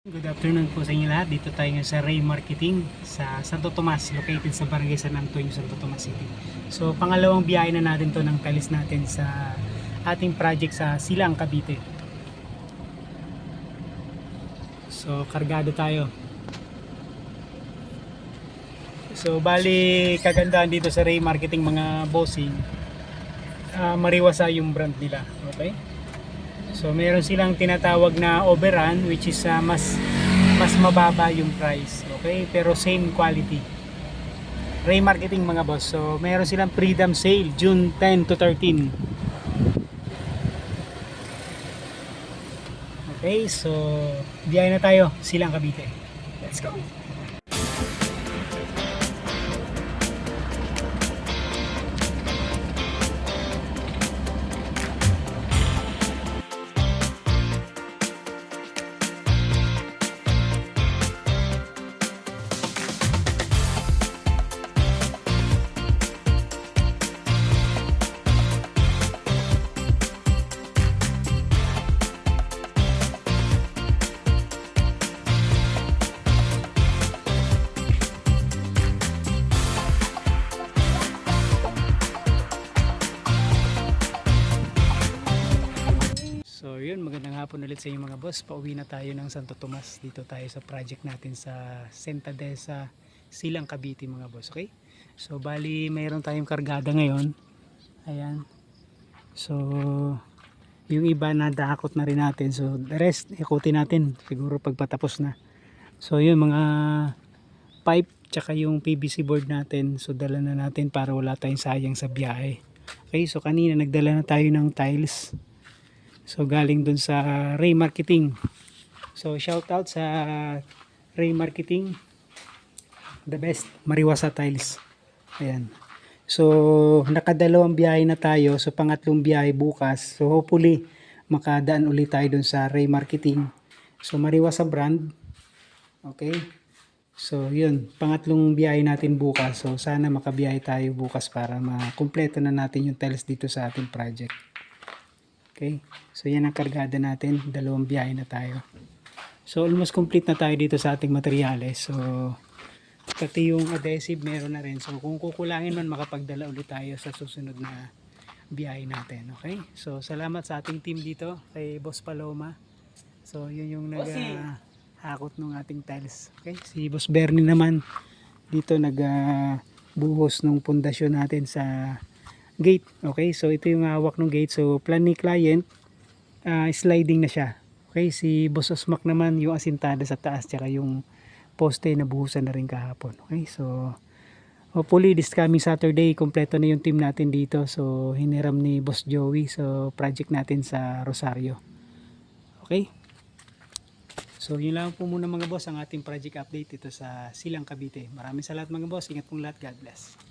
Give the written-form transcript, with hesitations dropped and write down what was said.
Good afternoon po sa inyo lahat. Dito tayo ngayon sa Ray Marketing sa Santo Tomas, located sa Barangay San Antonio, Santo Tomas City. So pangalawang biyahe na natin to ng talis natin sa ating project sa Silang, Cavite. So kargado tayo. So bali kagandahan dito sa Ray Marketing mga bossing, mariwasa yung brand nila. Okay? So meron silang tinatawag na overrun, which is mas mababa yung price, okay? Pero same quality. Ray Marketing mga boss. So meron silang freedom sale June 10 to 13. Okay, so biyahe na tayo Silang, Cavite. Let's go. So yun, magandang hapon ulit sa inyo mga boss. Pauwi na tayo ng Santo Tomas. Dito tayo sa project natin sa Santa Deza, Silang, Cavite mga boss. Okay? So bali mayroon tayong kargada ngayon. Ayan. So yung iba na dakot na rin natin. So the rest ikutin natin siguro pagpatapos na. So yun, mga pipe tsaka yung PVC board natin. So dala na natin para wala tayong sayang sa biyahe. Okay, so kanina nagdala na tayo ng tiles. So galing dun sa Ray Marketing. So shout out sa Ray Marketing. The best, mariwasa tiles. Ayan. So nakadalawang biyahe na tayo. So pangatlong biyahe bukas. So hopefully makadaan ulit tayo dun sa Ray Marketing. So mariwasa brand. Okay. So yun, pangatlong biyahe natin bukas. So sana makabiyahe tayo bukas para makumpleto na natin yung tiles dito sa ating project. Okay, so yan ang kargada natin, dalawang biyahe na tayo. So almost complete na tayo dito sa ating materyales. So pati yung adhesive meron na rin. So kung kukulangin man, makapagdala ulit tayo sa susunod na biyahe natin. Okay, so salamat sa ating team dito kay Boss Paloma. So yun yung nag-hakot ng ating tiles. Okay, si Boss Bernie naman dito nag-buhos ng pundasyon natin sa gate. Okay, so ito yung hawak ng gate. So plan ni client, sliding na siya. Okay, si Boss Osmak naman yung asintada sa taas tsaka yung poste na buhusan na rin kahapon. Okay, so hopefully this coming Saturday kompleto na yung team natin dito. So hiniram ni Boss Joey so project natin sa Rosario. Okay, so yun lang po muna mga boss ang ating project update dito sa Silang, Cavite. Maraming salamat mga boss, ingat pong lahat, God bless.